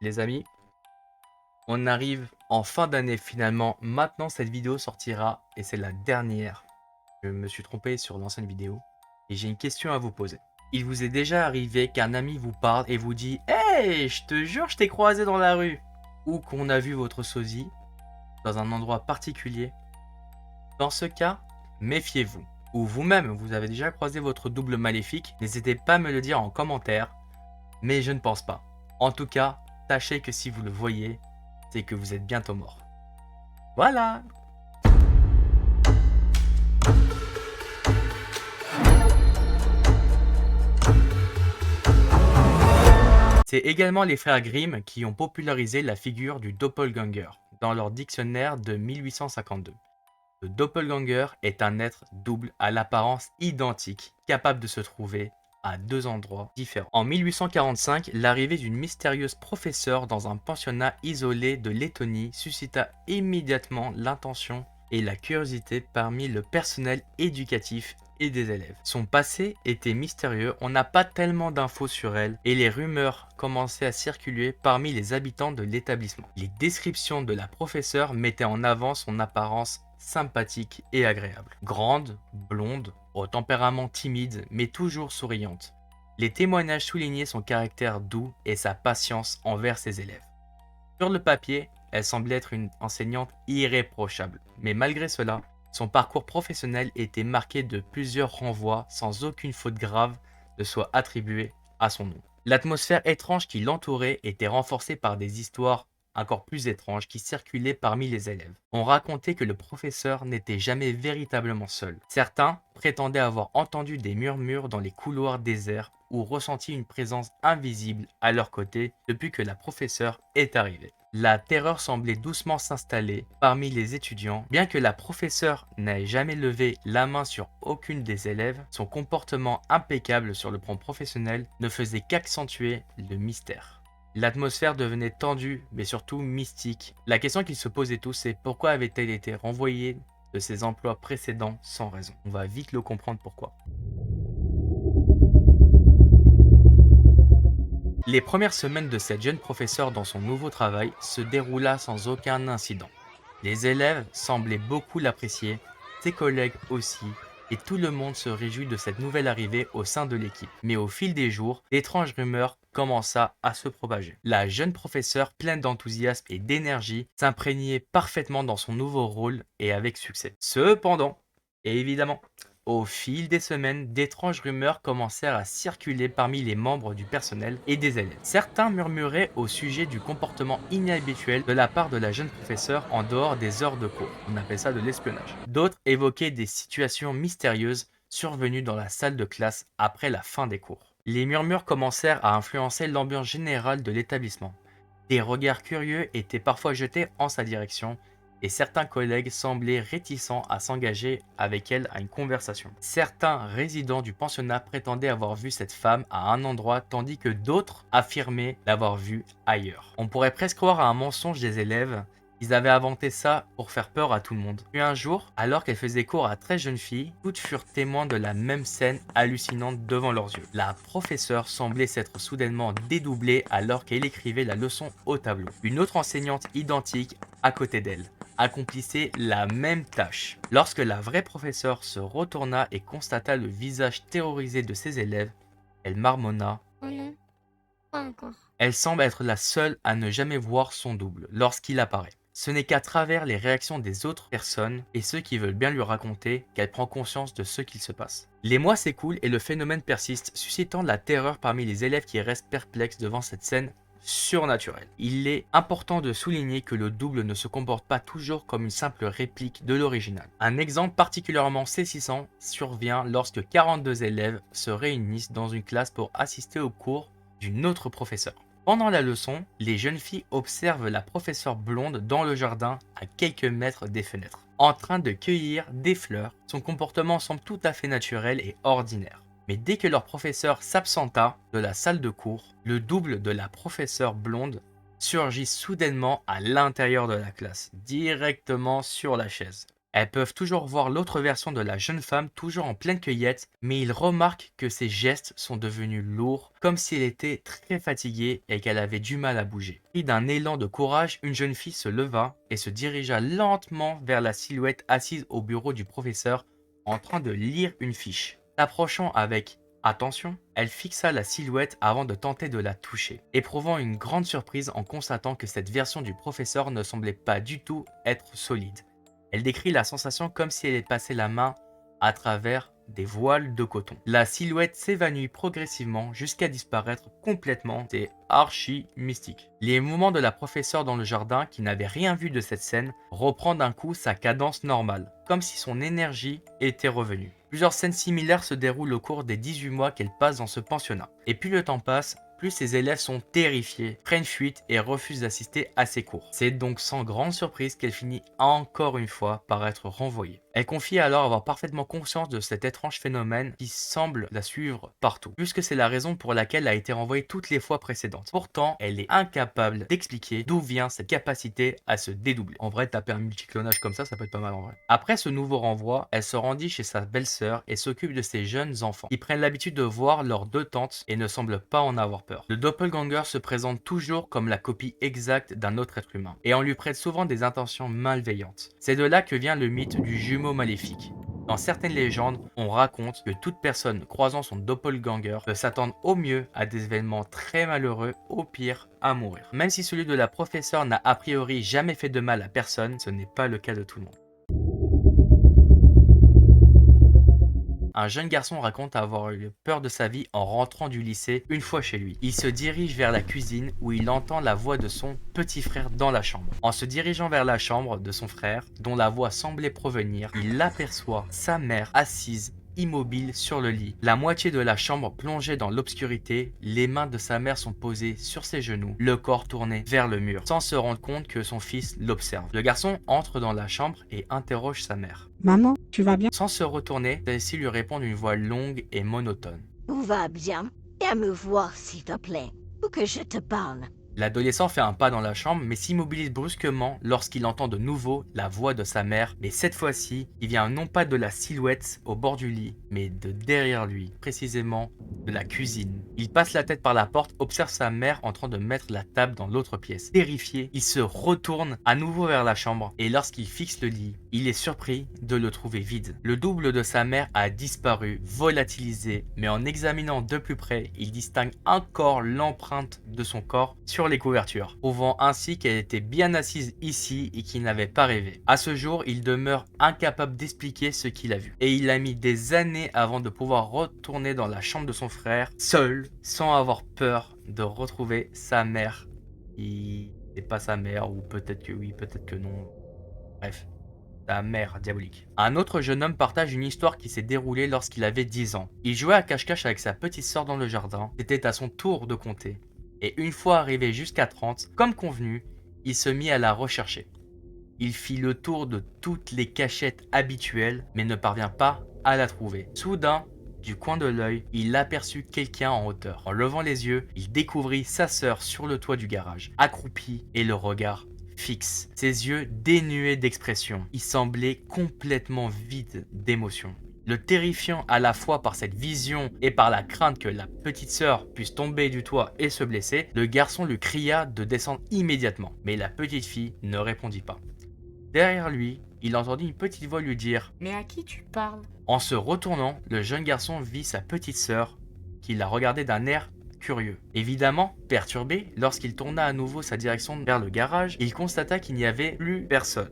Les amis, on arrive en fin d'année finalement. Maintenant, cette vidéo sortira et c'est la dernière. Je me suis trompé sur l'ancienne vidéo et j'ai une question à vous poser. Il vous est déjà arrivé qu'un ami vous parle et vous dit «Hey, je te jure, je t'ai croisé dans la rue» ou qu'on a vu votre sosie dans un endroit particulier? Dans ce cas, méfiez-vous. Ou vous-même, vous avez déjà croisé votre double maléfique, n'hésitez pas à me le dire en commentaire, mais je ne pense pas. En tout cas, sachez que si vous le voyez, c'est que vous êtes bientôt mort. Voilà. C'est également les frères Grimm qui ont popularisé la figure du doppelganger dans leur dictionnaire de 1852. Le doppelganger est un être double à l'apparence identique, capable de se trouver à deux endroits différents. En 1845, l'arrivée d'une mystérieuse professeure dans un pensionnat isolé de Lettonie suscita immédiatement l'intention et la curiosité parmi le personnel éducatif et des élèves. Son passé était mystérieux, on n'a pas tellement d'infos sur elle et les rumeurs commençaient à circuler parmi les habitants de l'établissement. Les descriptions de la professeure mettaient en avant son apparence sympathique et agréable. Grande, blonde, au tempérament timide mais toujours souriante. Les témoignages soulignaient son caractère doux et sa patience envers ses élèves. Sur le papier, elle semblait être une enseignante irréprochable, mais malgré cela, son parcours professionnel était marqué de plusieurs renvois sans aucune faute grave ne soit attribuée à son nom. L'atmosphère étrange qui l'entourait était renforcée par des histoires encore plus étranges qui circulaient parmi les élèves. On racontait que le professeur n'était jamais véritablement seul. Certains prétendaient avoir entendu des murmures dans les couloirs déserts ou ressenti une présence invisible à leur côté depuis que la professeure est arrivée. La terreur semblait doucement s'installer parmi les étudiants. Bien que la professeure n'ait jamais levé la main sur aucune des élèves, son comportement impeccable sur le plan professionnel ne faisait qu'accentuer le mystère. L'atmosphère devenait tendue, mais surtout mystique. La question qu'ils se posaient tous, c'est pourquoi avait-elle été renvoyée de ses emplois précédents sans raison? On va vite le comprendre pourquoi. Les premières semaines de cette jeune professeure dans son nouveau travail se déroula sans aucun incident. Les élèves semblaient beaucoup l'apprécier, ses collègues aussi, et tout le monde se réjouit de cette nouvelle arrivée au sein de l'équipe. Mais au fil des jours, d'étranges rumeurs commença à se propager. La jeune professeure, pleine d'enthousiasme et d'énergie, s'imprégnait parfaitement dans son nouveau rôle et avec succès. Cependant, et évidemment, au fil des semaines, d'étranges rumeurs commencèrent à circuler parmi les membres du personnel et des élèves. Certains murmuraient au sujet du comportement inhabituel de la part de la jeune professeure en dehors des heures de cours. On appelle ça de l'espionnage. D'autres évoquaient des situations mystérieuses survenues dans la salle de classe après la fin des cours. Les murmures commencèrent à influencer l'ambiance générale de l'établissement. Des regards curieux étaient parfois jetés en sa direction et certains collègues semblaient réticents à s'engager avec elle à une conversation. Certains résidents du pensionnat prétendaient avoir vu cette femme à un endroit tandis que d'autres affirmaient l'avoir vue ailleurs. On pourrait presque croire à un mensonge des élèves. Ils avaient inventé ça pour faire peur à tout le monde. Puis un jour, alors qu'elle faisait cours à 13 jeunes filles, toutes furent témoins de la même scène hallucinante devant leurs yeux. La professeure semblait s'être soudainement dédoublée alors qu'elle écrivait la leçon au tableau. Une autre enseignante identique à côté d'elle accomplissait la même tâche. Lorsque la vraie professeure se retourna et constata le visage terrorisé de ses élèves, elle marmonna: Oh non, pas encore. elle semble être la seule à ne jamais voir son double lorsqu'il apparaît. Ce n'est qu'à travers les réactions des autres personnes et ceux qui veulent bien lui raconter qu'elle prend conscience de ce qu'il se passe. Les mois s'écoulent et le phénomène persiste, suscitant la terreur parmi les élèves qui restent perplexes devant cette scène surnaturelle. Il est important de souligner que le double ne se comporte pas toujours comme une simple réplique de l'original. Un exemple particulièrement saisissant survient lorsque 42 élèves se réunissent dans une classe pour assister au cours d'une autre professeure. Pendant la leçon, les jeunes filles observent la professeure blonde dans le jardin à quelques mètres des fenêtres, en train de cueillir des fleurs. Son comportement semble tout à fait naturel et ordinaire. Mais dès que leur professeur s'absenta de la salle de cours, le double de la professeure blonde surgit soudainement à l'intérieur de la classe, directement sur la chaise. Elles peuvent toujours voir l'autre version de la jeune femme toujours en pleine cueillette, mais ils remarquent que ses gestes sont devenus lourds, comme si elle était très fatiguée et qu'elle avait du mal à bouger. Pris d'un élan de courage, une jeune fille se leva et se dirigea lentement vers la silhouette assise au bureau du professeur en train de lire une fiche. S'approchant avec attention, elle fixa la silhouette avant de tenter de la toucher, éprouvant une grande surprise en constatant que cette version du professeur ne semblait pas du tout être solide. Elle décrit la sensation comme si elle passait la main à travers des voiles de coton. La silhouette s'évanouit progressivement jusqu'à disparaître complètement. C'est archi mystique. Les mouvements de la professeure dans le jardin, qui n'avait rien vu de cette scène, reprend d'un coup sa cadence normale, comme si son énergie était revenue. Plusieurs scènes similaires se déroulent au cours des 18 mois qu'elle passe dans ce pensionnat. Et plus le temps passe, plus ses élèves sont terrifiés, prennent fuite et refusent d'assister à ses cours. C'est donc sans grande surprise qu'elle finit encore une fois par être renvoyée. Elle confie alors avoir parfaitement conscience de cet étrange phénomène qui semble la suivre partout, puisque c'est la raison pour laquelle elle a été renvoyée toutes les fois précédentes. Pourtant, elle est incapable d'expliquer d'où vient cette capacité à se dédoubler. En vrai, taper un multiclonage comme ça peut être pas mal en vrai. Après ce nouveau renvoi, elle se rendit chez sa belle-sœur et s'occupe de ses jeunes enfants. Ils prennent l'habitude de voir leurs deux tantes et ne semblent pas en avoir peur. Le doppelganger se présente toujours comme la copie exacte d'un autre être humain, et on lui prête souvent des intentions malveillantes. C'est de là que vient le mythe du jumeau maléfique. Dans certaines légendes, on raconte que toute personne croisant son doppelganger peut s'attendre au mieux à des événements très malheureux, au pire à mourir. Même si celui de la professeure n'a a priori jamais fait de mal à personne, ce n'est pas le cas de tout le monde. Un jeune garçon raconte avoir eu peur de sa vie en rentrant du lycée une fois chez lui. Il se dirige vers la cuisine où il entend la voix de son petit frère dans la chambre. En se dirigeant vers la chambre de son frère, dont la voix semblait provenir, il aperçoit sa mère assise immobile sur le lit. La moitié de la chambre plongée dans l'obscurité, les mains de sa mère sont posées sur ses genoux, le corps tourné vers le mur, sans se rendre compte que son fils l'observe. Le garçon entre dans la chambre et interroge sa mère. Maman, tu vas bien? Sans se retourner, celle-ci lui répond d'une voix longue et monotone. Tout va bien. Viens me voir, s'il te plaît. Faut que je te parle. L'adolescent fait un pas dans la chambre, mais s'immobilise brusquement lorsqu'il entend de nouveau la voix de sa mère. Mais cette fois-ci, il vient non pas de la silhouette au bord du lit, mais de derrière lui, précisément de la cuisine. Il passe la tête par la porte, observe sa mère en train de mettre la table dans l'autre pièce. Terrifié, il se retourne à nouveau vers la chambre, et lorsqu'il fixe le lit, il est surpris de le trouver vide. Le double de sa mère a disparu, volatilisé, mais en examinant de plus près, il distingue encore l'empreinte de son corps sur les couvertures, prouvant ainsi qu'elle était bien assise ici et qu'il n'avait pas rêvé. À ce jour, il demeure incapable d'expliquer ce qu'il a vu. Et il a mis des années avant de pouvoir retourner dans la chambre de son frère, seul, sans avoir peur de retrouver sa mère. Qui n'est pas sa mère, ou peut-être que oui, peut-être que non. Bref. Sa mère diabolique. Un autre jeune homme partage une histoire qui s'est déroulée lorsqu'il avait 10 ans. Il jouait à cache-cache avec sa petite sœur dans le jardin. C'était à son tour de compter. Et une fois arrivé jusqu'à 30, comme convenu, il se mit à la rechercher. Il fit le tour de toutes les cachettes habituelles, mais ne parvint pas à la trouver. Soudain, du coin de l'œil, il aperçut quelqu'un en hauteur. En levant les yeux, il découvrit sa sœur sur le toit du garage, accroupie et le regard fixe, ses yeux dénués d'expression. Il semblait complètement vide d'émotion. Le terrifiant à la fois par cette vision et par la crainte que la petite sœur puisse tomber du toit et se blesser, le garçon lui cria de descendre immédiatement. Mais la petite fille ne répondit pas. Derrière lui, il entendit une petite voix lui dire « Mais à qui tu parles? » En se retournant, le jeune garçon vit sa petite sœur qui la regardait d'un air curieux. Évidemment, perturbé, lorsqu'il tourna à nouveau sa direction vers le garage, il constata qu'il n'y avait plus personne.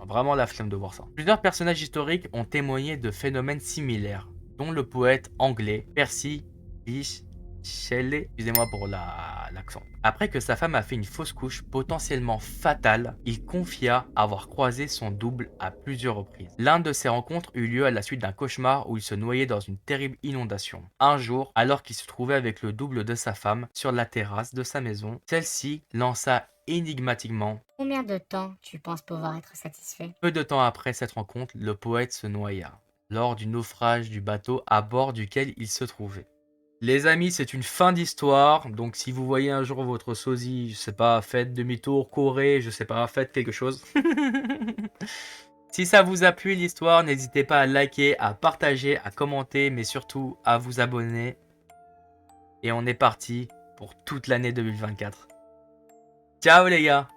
Vraiment la flemme de voir ça. Plusieurs personnages historiques ont témoigné de phénomènes similaires, dont le poète anglais Percy Bysshe Shelley, excusez-moi pour l'accent. Après que sa femme a fait une fausse couche potentiellement fatale, il confia avoir croisé son double à plusieurs reprises. L'un de ces rencontres eut lieu à la suite d'un cauchemar où il se noyait dans une terrible inondation. Un jour, alors qu'il se trouvait avec le double de sa femme sur la terrasse de sa maison, celle-ci lança énigmatiquement. Combien de temps tu penses pouvoir être satisfait? Peu de temps après cette rencontre, le poète se noya lors du naufrage du bateau à bord duquel il se trouvait. Les amis, c'est une fin d'histoire. Donc, si vous voyez un jour votre sosie, je sais pas, faites demi-tour, courez, je sais pas, faites quelque chose. Si ça vous a plu l'histoire, n'hésitez pas à liker, à partager, à commenter, mais surtout à vous abonner. Et on est parti pour toute l'année 2024. Ciao les gars!